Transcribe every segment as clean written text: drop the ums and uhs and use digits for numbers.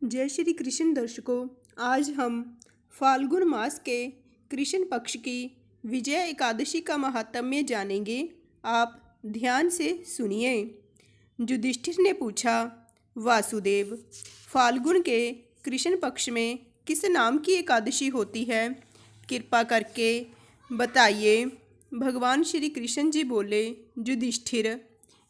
जय श्री कृष्ण दर्शकों। आज हम फाल्गुन मास के कृष्ण पक्ष की विजया एकादशी का महात्म्य जानेंगे। आप ध्यान से सुनिए। युधिष्ठिर ने पूछा, वासुदेव, फाल्गुन के कृष्ण पक्ष में किस नाम की एकादशी होती है? कृपा करके बताइए। भगवान श्री कृष्ण जी बोले, युधिष्ठिर,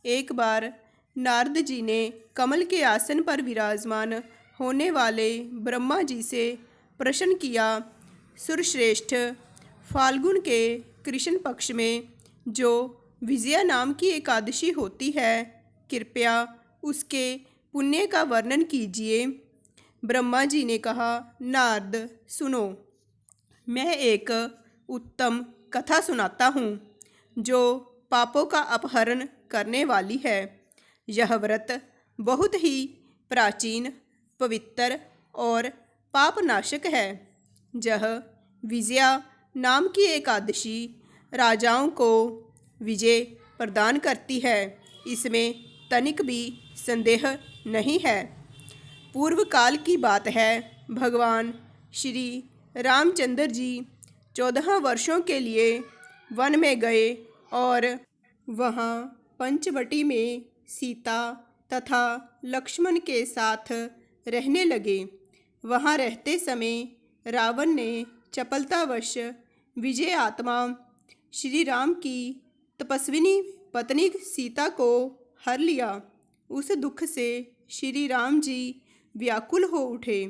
एक बार नारद जी ने कमल के आसन पर विराजमान होने वाले ब्रह्मा जी से प्रश्न किया, सुरश्रेष्ठ, फाल्गुन के कृष्ण पक्ष में जो विजया नाम की एकादशी होती है, कृपया उसके पुण्य का वर्णन कीजिए। ब्रह्मा जी ने कहा, नारद सुनो, मैं एक उत्तम कथा सुनाता हूँ जो पापों का अपहरण करने वाली है। यह व्रत बहुत ही प्राचीन, पवित्र और पापनाशक है। यह विजया नाम की एकादशी राजाओं को विजय प्रदान करती है, इसमें तनिक भी संदेह नहीं है। पूर्व काल की बात है। भगवान श्री रामचंद्र जी 14 वर्षों के लिए वन में गए और वहाँ पंचवटी में सीता तथा लक्ष्मण के साथ रहने लगे। वहाँ रहते समय रावण ने चपलतावश विजय आत्मा श्री राम की तपस्विनी पत्नी सीता को हर लिया। उस दुख से श्री राम जी व्याकुल हो उठे।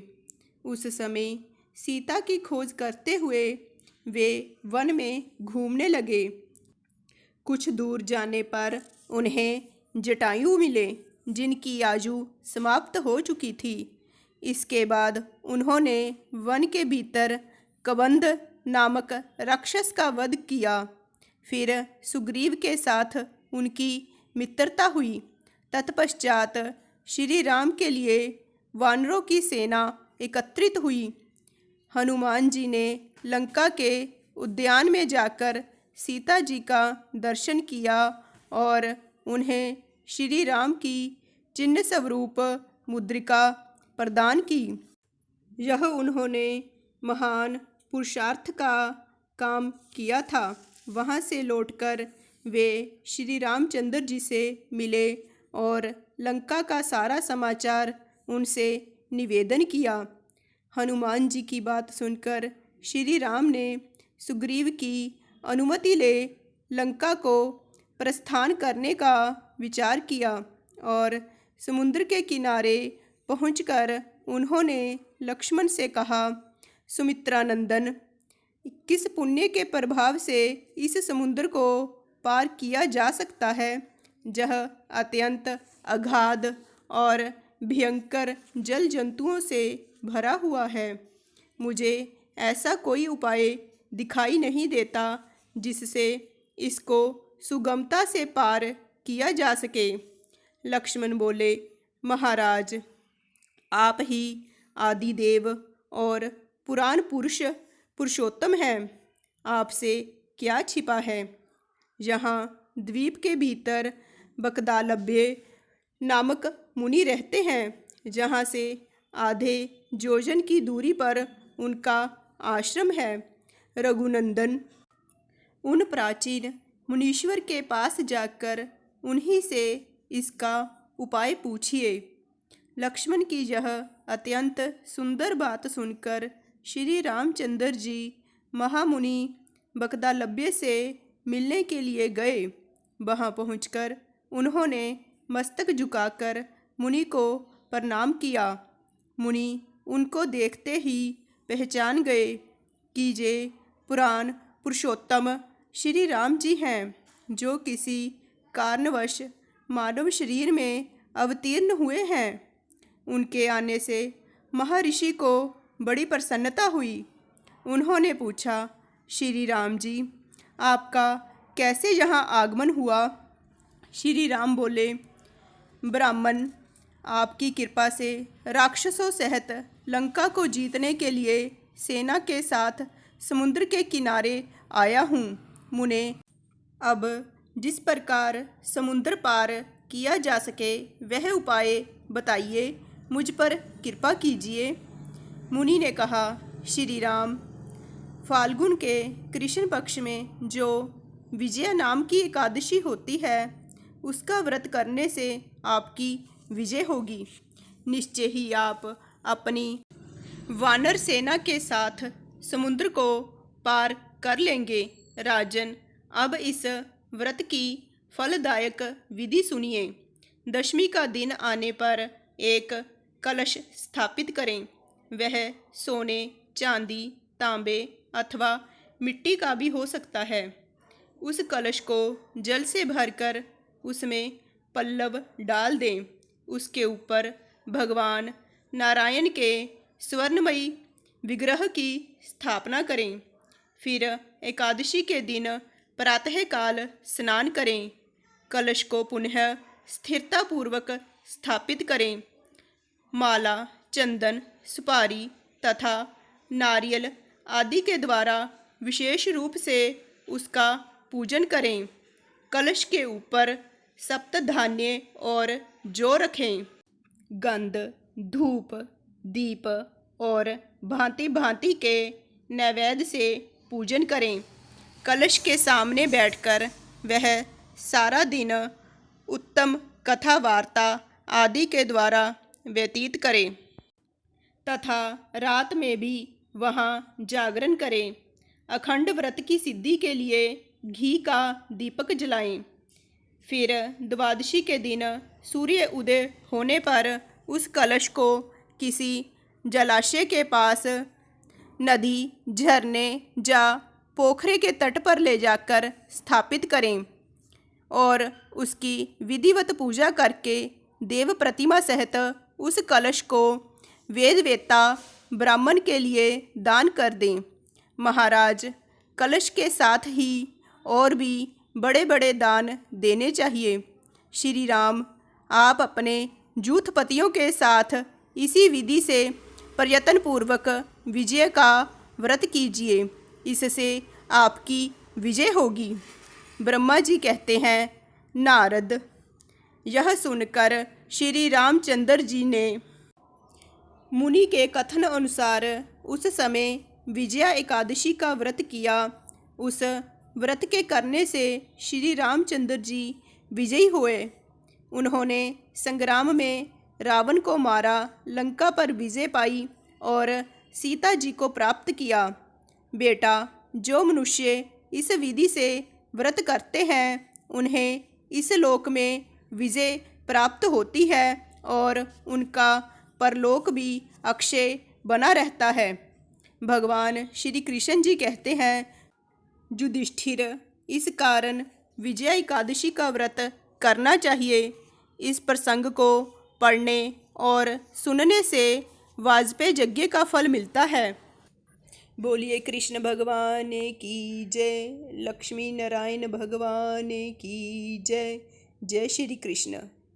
उस समय सीता की खोज करते हुए वे वन में घूमने लगे। कुछ दूर जाने पर उन्हें जटायु मिले, जिनकी आयु समाप्त हो चुकी थी। इसके बाद उन्होंने वन के भीतर कबंध नामक राक्षस का वध किया। फिर सुग्रीव के साथ उनकी मित्रता हुई। तत्पश्चात श्री राम के लिए वानरों की सेना एकत्रित हुई। हनुमान जी ने लंका के उद्यान में जाकर सीता जी का दर्शन किया और उन्हें श्री राम की चिन्ह स्वरूप मुद्रिका प्रदान की। यह उन्होंने महान पुरुषार्थ का काम किया था। वहाँ से लौटकर वे श्री रामचंद्र जी से मिले और लंका का सारा समाचार उनसे निवेदन किया। हनुमान जी की बात सुनकर श्री राम ने सुग्रीव की अनुमति ले लंका को प्रस्थान करने का विचार किया और समुद्र के किनारे पहुंचकर उन्होंने लक्ष्मण से कहा, सुमित्रानंदन, किस पुण्य के प्रभाव से इस समुद्र को पार किया जा सकता है? यह अत्यंत अगाध और भयंकर जल जंतुओं से भरा हुआ है। मुझे ऐसा कोई उपाय दिखाई नहीं देता जिससे इसको सुगमता से पार किया जा सके। लक्ष्मण बोले, महाराज, आप ही आदिदेव और पुराण पुरुषोत्तम हैं। आपसे क्या छिपा है? यहाँ द्वीप के भीतर बकदालभ्य नामक मुनि रहते हैं, जहाँ से आधे योजन की दूरी पर उनका आश्रम है। रघुनंदन, उन प्राचीन मुनीश्वर के पास जाकर उन्हीं से इसका उपाय पूछिए। लक्ष्मण की यह अत्यंत सुंदर बात सुनकर श्री रामचंद्र जी महामुनि बकदालभ्य से मिलने के लिए गए। वहाँ पहुंचकर उन्होंने मस्तक झुकाकर मुनि को प्रणाम किया। मुनि उनको देखते ही पहचान गए कि ये पुराण पुरुषोत्तम श्री राम जी हैं, जो किसी कारणवश मानव शरीर में अवतीर्ण हुए हैं। उनके आने से महर्षि को बड़ी प्रसन्नता हुई। उन्होंने पूछा, श्री राम जी, आपका कैसे यहाँ आगमन हुआ? श्री राम बोले, ब्राह्मण, आपकी कृपा से राक्षसों सहित लंका को जीतने के लिए सेना के साथ समुद्र के किनारे आया हूँ। मुने, अब जिस प्रकार समुद्र पार किया जा सके वह उपाय बताइए। मुझ पर कृपा कीजिए। मुनि ने कहा, श्री राम, फाल्गुन के कृष्ण पक्ष में जो विजया नाम की एकादशी होती है, उसका व्रत करने से आपकी विजय होगी। निश्चय ही आप अपनी वानर सेना के साथ समुद्र को पार कर लेंगे। राजन, अब इस व्रत की फलदायक विधि सुनिए। दशमी का दिन आने पर एक कलश स्थापित करें। वह सोने, चांदी, तांबे अथवा मिट्टी का भी हो सकता है। उस कलश को जल से भरकर उसमें पल्लव डाल दें। उसके ऊपर भगवान नारायण के स्वर्णमयी विग्रह की स्थापना करें। फिर एकादशी के दिन प्रातःकाल स्नान करें। कलश को पुनः स्थिरतापूर्वक स्थापित करें। माला, चंदन, सुपारी तथा नारियल आदि के द्वारा विशेष रूप से उसका पूजन करें। कलश के ऊपर सप्तधान्य और जौ रखें। गंध, धूप, दीप और भांति भांति के नैवेद्य से पूजन करें। कलश के सामने बैठकर वह सारा दिन उत्तम कथा वार्ता आदि के द्वारा व्यतीत करें तथा रात में भी वहाँ जागरण करें। अखंड व्रत की सिद्धि के लिए घी का दीपक जलाएं। फिर द्वादशी के दिन सूर्य उदय होने पर उस कलश को किसी जलाशय के पास, नदी, झरने या पोखरे के तट पर ले जाकर स्थापित करें और उसकी विधिवत पूजा करके देव प्रतिमा सहित उस कलश को वेदवेत्ता ब्राह्मण के लिए दान कर दें। महाराज, कलश के साथ ही और भी बड़े बड़े दान देने चाहिए। श्री राम, आप अपने जूथपतियों के साथ इसी विधि से प्रयत्नपूर्वक विजय का व्रत कीजिए। इससे आपकी विजय होगी। ब्रह्मा जी कहते हैं, नारद, यह सुनकर श्री रामचंद्र जी ने मुनि के कथन अनुसार उस समय विजया एकादशी का व्रत किया। उस व्रत के करने से श्री रामचंद्र जी विजयी हुए। उन्होंने संग्राम में रावण को मारा, लंका पर विजय पाई और सीता जी को प्राप्त किया। बेटा, जो मनुष्य इस विधि से व्रत करते हैं, उन्हें इस लोक में विजय प्राप्त होती है और उनका परलोक भी अक्षय बना रहता है। भगवान श्री कृष्ण जी कहते हैं, युधिष्ठिर, इस कारण विजया एकादशी का व्रत करना चाहिए। इस प्रसंग को पढ़ने और सुनने से वाजपेय यज्ञ का फल मिलता है। बोलिए कृष्ण भगवान की जय, लक्ष्मी नारायण भगवान की जय। जय श्री कृष्ण।